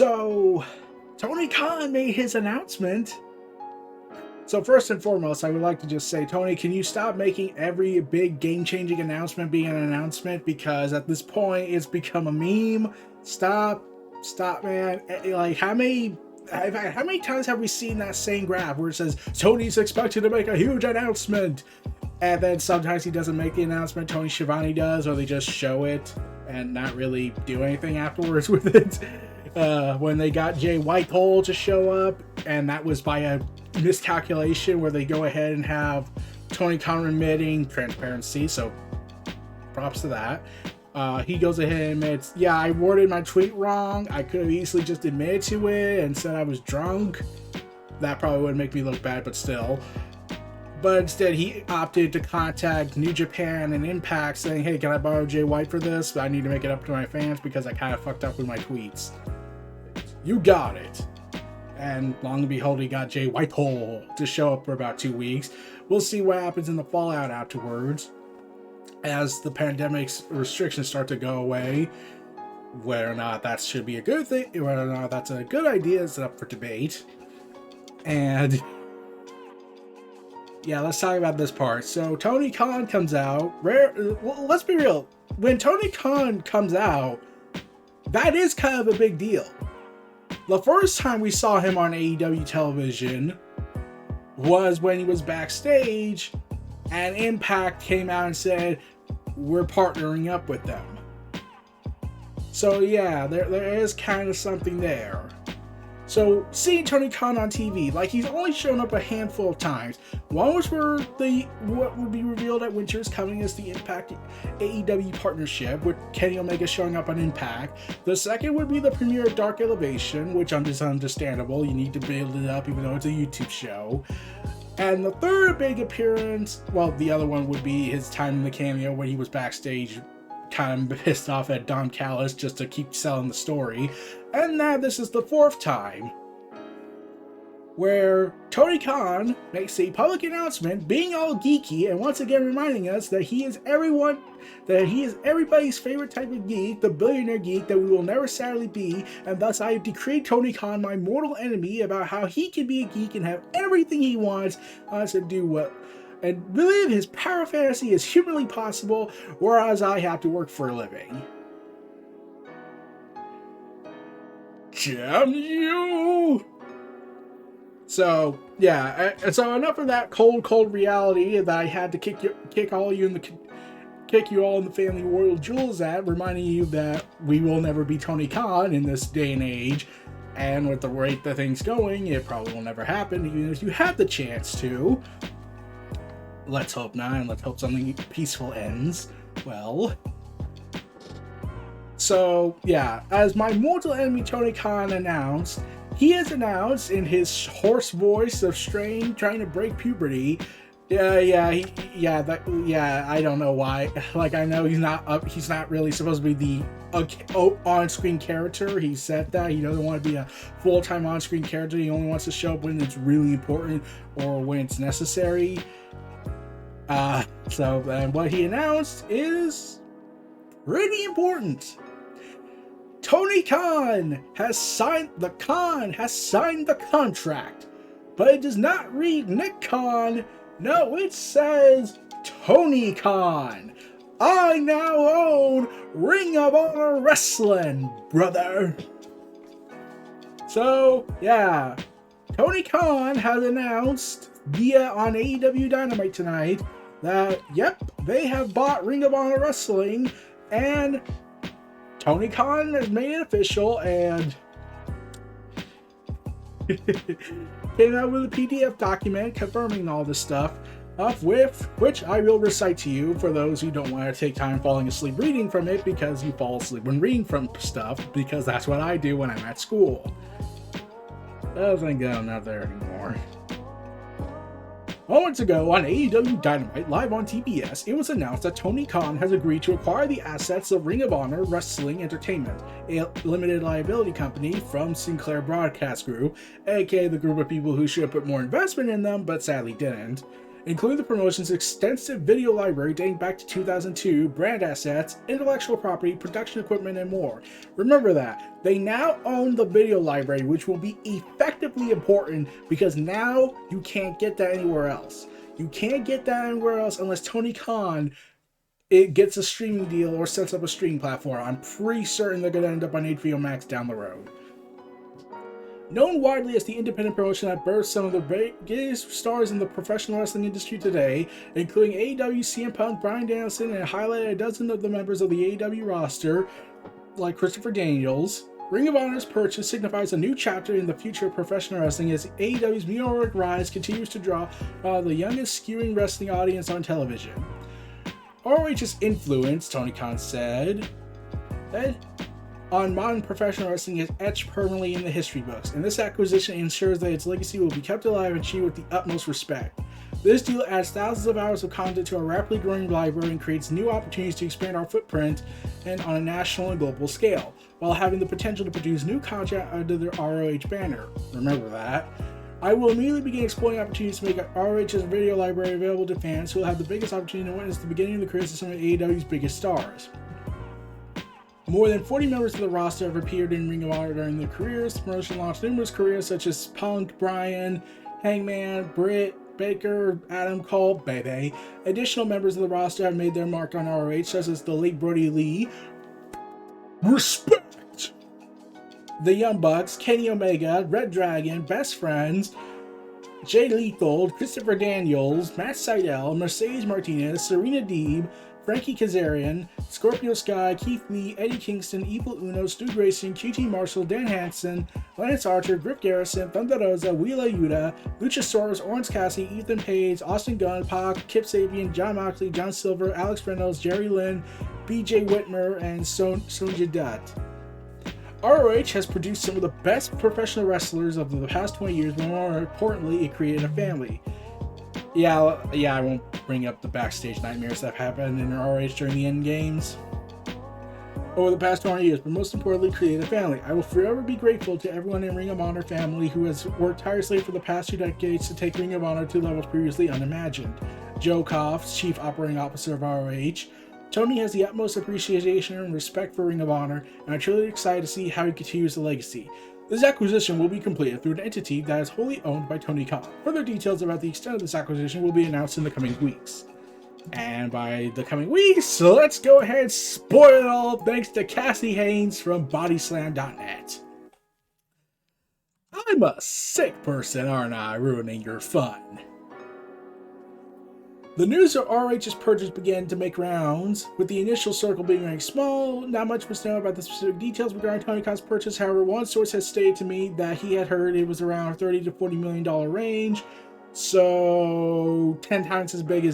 So, Tony Khan made his announcement. So first and foremost, I would like to just say, Tony, can you stop making every big game-changing announcement being an announcement? Because at this point, it's become a meme. Stop, man. Like, how many times have we seen that same graph where it says, Tony's expected to make a huge announcement? And then sometimes he doesn't make the announcement, Tony Schiavone does, or they just show it and not really do anything afterwards with it. When they got Jay Whitehall to show up, and that was by a miscalculation where they go ahead and have Tony Khan admitting transparency, so props to that. He goes ahead and admits, yeah, I worded my tweet wrong. I could have easily just admitted to it and said I was drunk. That probably would make me look bad, but still. But instead, he opted to contact New Japan and Impact saying, hey, can I borrow Jay White for this? I need to make it up to my fans because I kind of fucked up with my tweets. You got it. And long and behold, he got Jay Whitehall to show up for about 2 weeks. We'll see what happens in the fallout afterwards as the pandemic's restrictions start to go away. Whether or not that should be a good thing, whether or not that's a good idea is up for debate. And yeah, let's talk about this part. So Tony Khan comes out. Well, let's be real. When Tony Khan comes out, that is kind of a big deal. The first time we saw him on AEW television was when he was backstage and Impact came out and said, we're partnering up with them. So yeah, there is kind of something there. So seeing Tony Khan on TV, like he's only shown up a handful of times. One was for what would be revealed at Winter's Coming as the Impact AEW partnership, with Kenny Omega showing up on Impact. The second would be the premiere of Dark Elevation, which is understandable. You need to build it up even though it's a YouTube show. And the third big appearance, well, the other one would be his time in the cameo when he was backstage kind of pissed off at Don Callis just to keep selling the story. And now this is the fourth time where Tony Khan makes a public announcement being all geeky and once again reminding us that he is everybody's favorite type of geek, the billionaire geek that we will never sadly be, and thus I have decreed Tony Khan my mortal enemy about how he can be a geek and have everything he wants to do what and live his power fantasy as humanly possible, whereas I have to work for a living. Damn you! So yeah, so enough of that cold reality that I had to kick you all in the family royal jewels at, reminding you that we will never be Tony Khan in this day and age, and with the rate that things going, it probably will never happen, even if you have the chance to. Let's hope not, and let's hope something peaceful ends. Well, so yeah, as my mortal enemy Tony Khan announced, he has announced in his hoarse voice of strain trying to break puberty. I don't know why. Like, I know he's not really supposed to be the on-screen character. He said that he doesn't want to be a full-time on-screen character. He only wants to show up when it's really important or when it's necessary. So what he announced is pretty important. Tony Khan has signed the contract, but it does not read Nick Khan. No, it says Tony Khan. I now own Ring of Honor Wrestling, brother. So yeah, Tony Khan has announced on AEW Dynamite tonight that, yep, they have bought Ring of Honor Wrestling, and Tony Khan has made it official and came out with a PDF document confirming all this stuff, which I will recite to you for those who don't want to take time falling asleep reading from it, because you fall asleep when reading from stuff, because that's what I do when I'm at school. Doesn't go not there anymore. Moments ago on AEW Dynamite live on TBS, it was announced that Tony Khan has agreed to acquire the assets of Ring of Honor Wrestling Entertainment, a limited liability company from Sinclair Broadcast Group, aka the group of people who should have put more investment in them but sadly didn't. including the promotion's extensive video library dating back to 2002, brand assets, intellectual property, production equipment, and more. Remember that. They now own the video library, which will be effectively important because now you can't get that anywhere else. You can't get that anywhere else unless Tony Khan gets a streaming deal or sets up a streaming platform. I'm pretty certain they're going to end up on HBO Max down the road. Known widely as the independent promotion that birthed some of the biggest stars in the professional wrestling industry today, including AEW, CM Punk, Bryan Danielson, and highlighted a dozen of the members of the AEW roster, like Christopher Daniels, Ring of Honor's purchase signifies a new chapter in the future of professional wrestling as AEW's meteoric rise continues to draw the youngest-skewing wrestling audience on television. ROH's influence, Tony Khan said, on modern professional wrestling is etched permanently in the history books, and this acquisition ensures that its legacy will be kept alive and treated with the utmost respect. This deal adds thousands of hours of content to our rapidly growing library and creates new opportunities to expand our footprint and on a national and global scale, while having the potential to produce new content under the ROH banner. Remember that. I will immediately begin exploring opportunities to make ROH's video library available to fans who will have the biggest opportunity to witness the beginning of the careers of some of AEW's biggest stars. More than 40 members of the roster have appeared in Ring of Honor during their careers. The promotion launched numerous careers such as Punk, Bryan, Hangman, Britt, Baker, Adam Cole, Bebe. Additional members of the roster have made their mark on ROH, such as the late Brody Lee, Respect, the Young Bucks, Kenny Omega, Red Dragon, Best Friends, Jay Lethal, Christopher Daniels, Matt Sydal, Mercedes Martinez, Serena Deeb, Frankie Kazarian, Scorpio Sky, Keith Lee, Eddie Kingston, Evil Uno, Stu Grayson, QT Marshall, Dan Hansen, Lance Archer, Griff Garrison, Thunder Rosa, Wheeler Yuta, Luchasaurus, Orange Cassidy, Ethan Page, Austin Gunn, Pac, Kip Sabian, John Moxley, John Silver, Alex Reynolds, Jerry Lynn, BJ Whitmer, and Sonja Dutt. ROH has produced some of the best professional wrestlers of the past 20 years, but more importantly, it created a family. Yeah, I won't bring up the backstage nightmares that happened in ROH during the end games over the past 20 years, but most importantly, create a family. I will forever be grateful to everyone in Ring of Honor family who has worked tirelessly for the past 2 decades to take Ring of Honor to levels previously unimagined. Joe Koff, Chief Operating Officer of ROH. Tony has the utmost appreciation and respect for Ring of Honor, and I'm truly excited to see how he continues the legacy. This acquisition will be completed through an entity that is wholly owned by Tony Khan. Further details about the extent of this acquisition will be announced in the coming weeks. And by the coming weeks, so let's go ahead and spoil it all thanks to Cassie Haynes from bodyslam.net. I'm a sick person, aren't I, ruining your fun? The news of ROH's purchase began to make rounds, with the initial circle being very small. Not much was known about the specific details regarding Tony Khan's purchase. However, one source has stated to me that he had heard it was around $30 to $40 million range, so 10 times bigger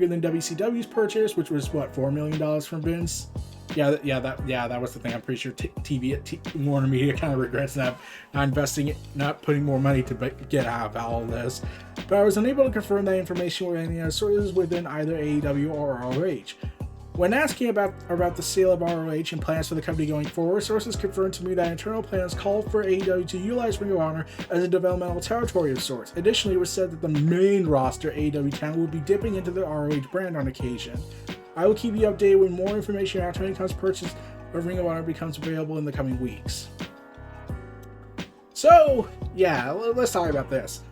than WCW's purchase, which was what, $4 million from Vince. That was the thing. I'm pretty sure Warner Media kind of regrets not investing, not putting more money to get out of all this. But I was unable to confirm that information with any other sources within either AEW or ROH. When asking about the sale of ROH and plans for the company going forward, sources confirmed to me that internal plans called for AEW to utilize Ring of Honor as a developmental territory of sorts. Additionally, it was said that the main roster AEW talent will be dipping into the ROH brand on occasion. I will keep you updated when more information about Tony Khan's purchase of Ring of Honor becomes available in the coming weeks. So, yeah, let's talk about this.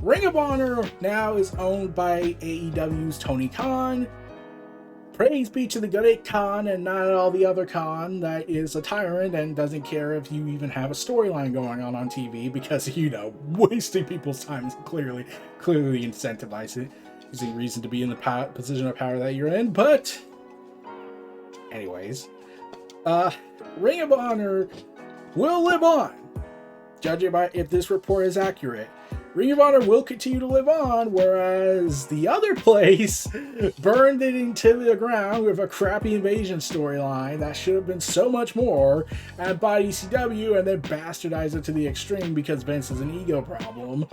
Ring of Honor now is owned by AEW's Tony Khan. Praise be to the good Khan and not all the other Khan that is a tyrant and doesn't care if you even have a storyline going on TV because, wasting people's time is clearly incentivizing reason to be in the position of power that you're in. But anyways, Ring of Honor will live on, judging by if this report is accurate. Ring of Honor will continue to live on, whereas the other place burned it into the ground with a crappy invasion storyline that should have been so much more, and bought ECW and then bastardized it to the extreme because Vince has an ego problem.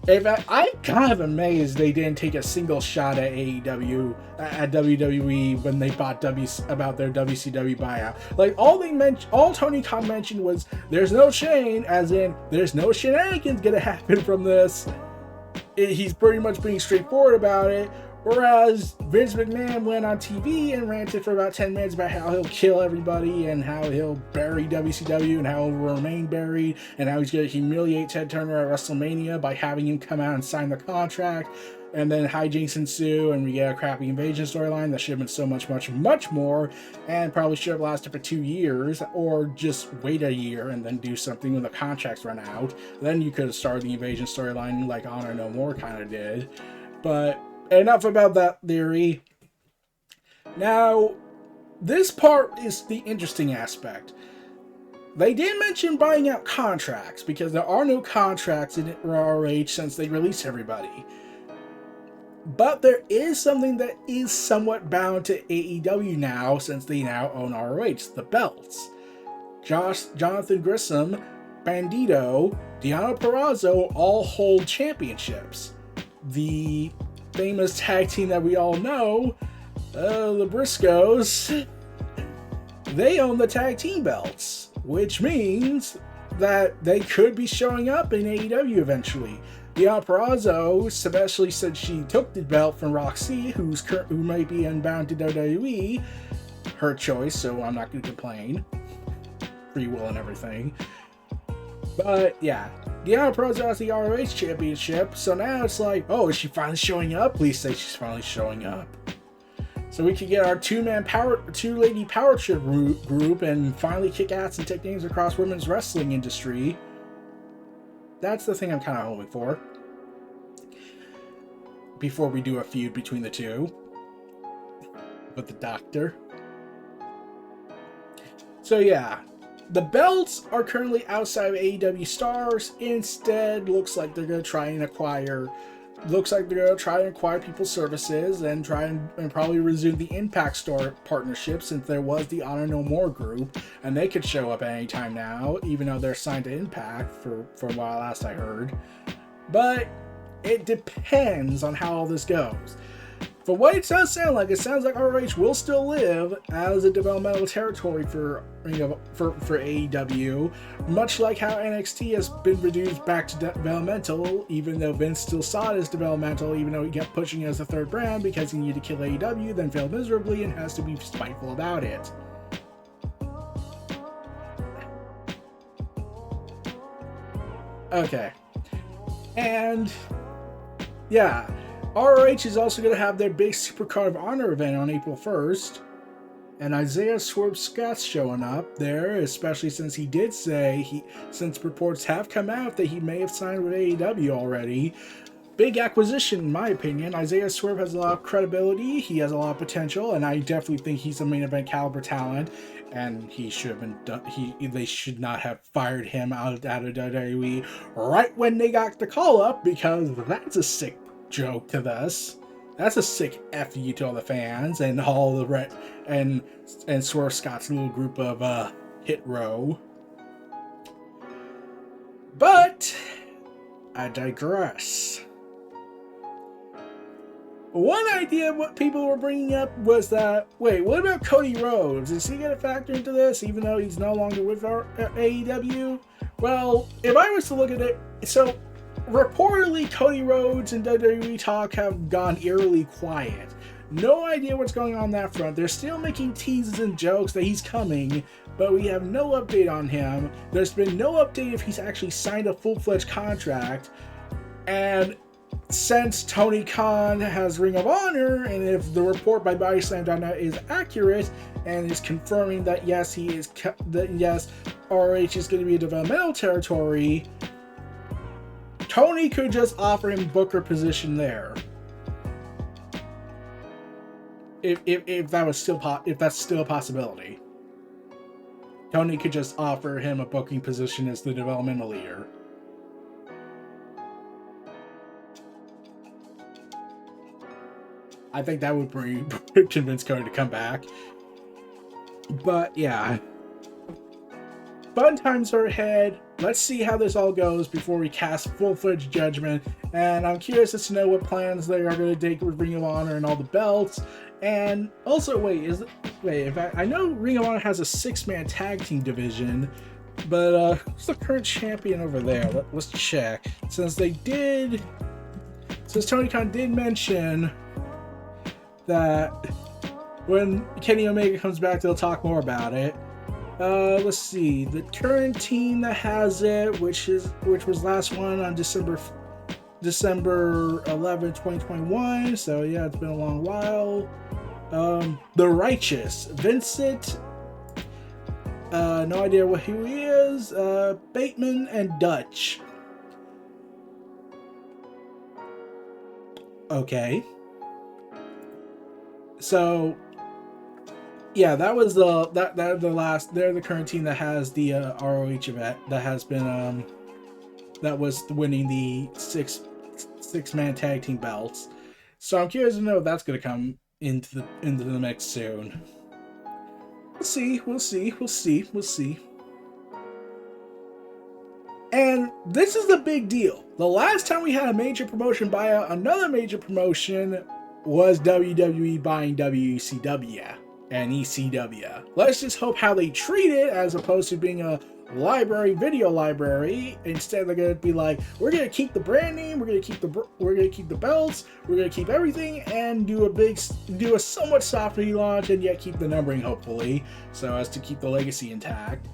I'm kind of amazed they didn't take a single shot at AEW, at WWE when they bought about their WCW buyout. Like, all Tony Khan mentioned was, there's no chain, as in, there's no shenanigans gonna happen from this. he's pretty much being straightforward about it. Whereas Vince McMahon went on TV and ranted for about 10 minutes about how he'll kill everybody and how he'll bury WCW and how he'll remain buried and how he's going to humiliate Ted Turner at WrestleMania by having him come out and sign the contract. And then hijinks ensue and we get a crappy invasion storyline that should have been so much more and probably should have lasted for 2 years, or just wait a year and then do something when the contracts run out. Then you could have started the invasion storyline like Honor No More kind of did. But enough about that theory. Now, this part is the interesting aspect. They did mention buying out contracts because there are no contracts in ROH since they released everybody. But there is something that is somewhat bound to AEW now since they now own ROH, the belts. Jonathan Grissom, Bandito, Deonna Purrazzo all hold championships. The famous tag team that we all know, the Briscoes, they own the tag team belts, which means that they could be showing up in AEW eventually. Deonna Purrazzo, especially since she took the belt from Roxy, who might be unbound to WWE, her choice, so I'm not going to complain. Free will and everything. But yeah, Deonna Purrazzo has the ROH championship, so now it's like, oh, is she finally showing up? Please say she's finally showing up. So we could get our two-lady power trip group and finally kick ass and take names across women's wrestling industry. That's the thing I'm kind of hoping for. Before we do a feud between the two. With the Doctor. So yeah. The belts are currently outside of AEW Stars. Instead, looks like they're going to try and acquire people's services and try and probably resume the Impact Store partnership, since there was the Honor No More group and they could show up at any time now, even though they're signed to Impact for a while last I heard. But it depends on how all this goes. For what it does sound like, it sounds like ROH will still live as a developmental territory for AEW, much like how NXT has been reduced back to developmental, even though Vince still saw it as developmental, even though he kept pushing it as a third brand because he needed to kill AEW, then failed miserably and has to be spiteful about it. Okay. And yeah, ROH is also going to have their big Supercard of Honor event on April 1st. And Isaiah Swerve Scott's showing up there, especially since he did say, since reports have come out that he may have signed with AEW already. Big acquisition, in my opinion. Isaiah Swerve has a lot of credibility, he has a lot of potential, and I definitely think he's a main event caliber talent. And he should have been done. They should not have fired him out of WWE right when they got the call up, because that's a sick joke to this. That's a sick F you to all the fans and all the and Swerve Scott's little group of Hit Row. But I digress. One idea of what people were bringing up was that, wait, what about Cody Rhodes? Is he going to factor into this, even though he's no longer with our AEW? Well, if I was to look at it, so reportedly Cody Rhodes and WWE talk have gone eerily quiet. No idea what's going on that front. They're still making teases and jokes that he's coming, but we have no update on him. There's been no update if he's actually signed a full-fledged contract. And since Tony Khan has Ring of Honor, and if the report by BodySlam.net is accurate and is confirming that yes, ROH is going to be a developmental territory, Tony could just offer him Booker position there. If that's still a possibility, Tony could just offer him a booking position as the developmental leader. I think that would convince Cody to come back. But yeah, fun times are ahead. Let's see how this all goes before we cast full-fledged judgment. And I'm curious as to know what plans they are going to take with Ring of Honor and all the belts. And also, I know Ring of Honor has a 6-man tag team division, but who's the current champion over there? Let's check. Since they did Since Tony Khan did mention that when Kenny Omega comes back, they'll talk more about it. Let's see. The current team that has it, which was last one on December 11, 2021. So yeah, it's been a long while. The Righteous, Vincent. No idea who he is. Bateman and Dutch. Okay. So yeah, that was the last. They're the current team that has the ROH event that has been that was winning the six-man tag team belts. So I'm curious to know if that's going to come into the mix soon. We'll see. And this is the big deal. The last time we had a major promotion buy out another major promotion was WWE buying WCW and ECW. Let's just hope how they treat it, as opposed to being a video library. Instead, they're gonna be like, we're gonna keep the brand name, we're gonna keep the belts, we're gonna keep everything, and do a somewhat soft relaunch, and yet keep the numbering, hopefully, so as to keep the legacy intact.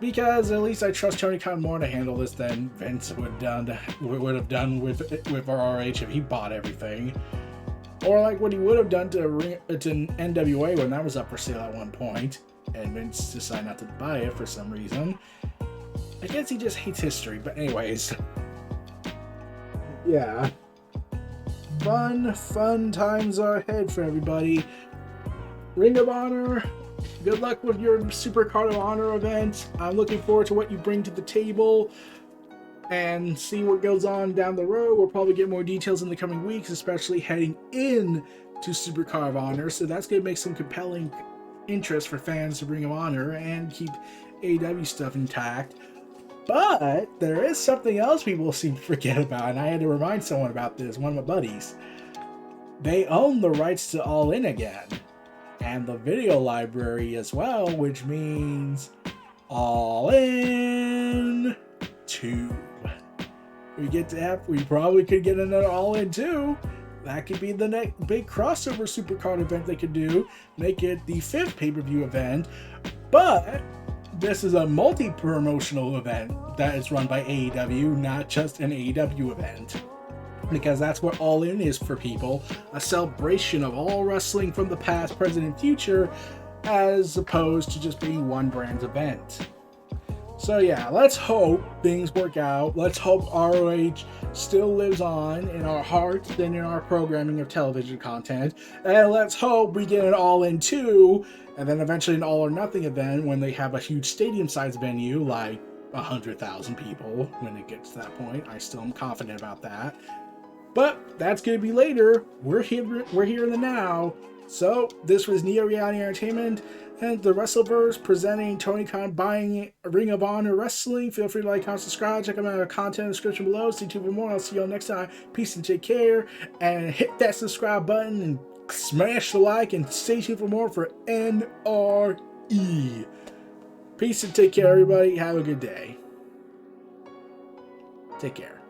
Because at least I trust Tony Khan more to handle this than Vince would have done with ROH if he bought everything. Or like what he would have done to NWA when that was up for sale at one point, and Vince decided not to buy it for some reason. I guess he just hates history, but anyways. Yeah. Fun times are ahead for everybody. Ring of Honor, good luck with your Super Card of Honor event. I'm looking forward to what you bring to the table and see what goes on down the road. We'll probably get more details in the coming weeks, especially heading in to Super Card of Honor. So that's going to make some compelling interest for fans to Ring of Honor and keep AEW stuff intact. But there is something else people seem to forget about, and I had to remind someone about this, one of my buddies. They own the rights to All In again, and the video library as well, which means All In 2. We probably could get another All In 2. That could be the next big crossover supercard event they could do. Make it the 5th pay-per-view event. But this is a multi-promotional event that is run by AEW, not just an AEW event. Because that's what All In is for people. A celebration of all wrestling from the past, present, and future, as opposed to just being one brand's event. So yeah, let's hope things work out. Let's hope ROH still lives on in our hearts and in our programming of television content. And let's hope we get an All In 2, and then eventually an All or Nothing event when they have a huge stadium-sized venue, like 100,000 people, when it gets to that point. I still am confident about that. But that's going to be later. We're here in the now. So this was Neo Reality Entertainment and the WrestleVerse presenting Tony Khan buying Ring of Honor Wrestling. Feel free to like, comment, subscribe. Check out my content in the description below. Stay tuned for more. I'll see you all next time. Peace and take care. And hit that subscribe button and smash the like, and stay tuned for more for NRE. Peace and take care, everybody. Have a good day. Take care.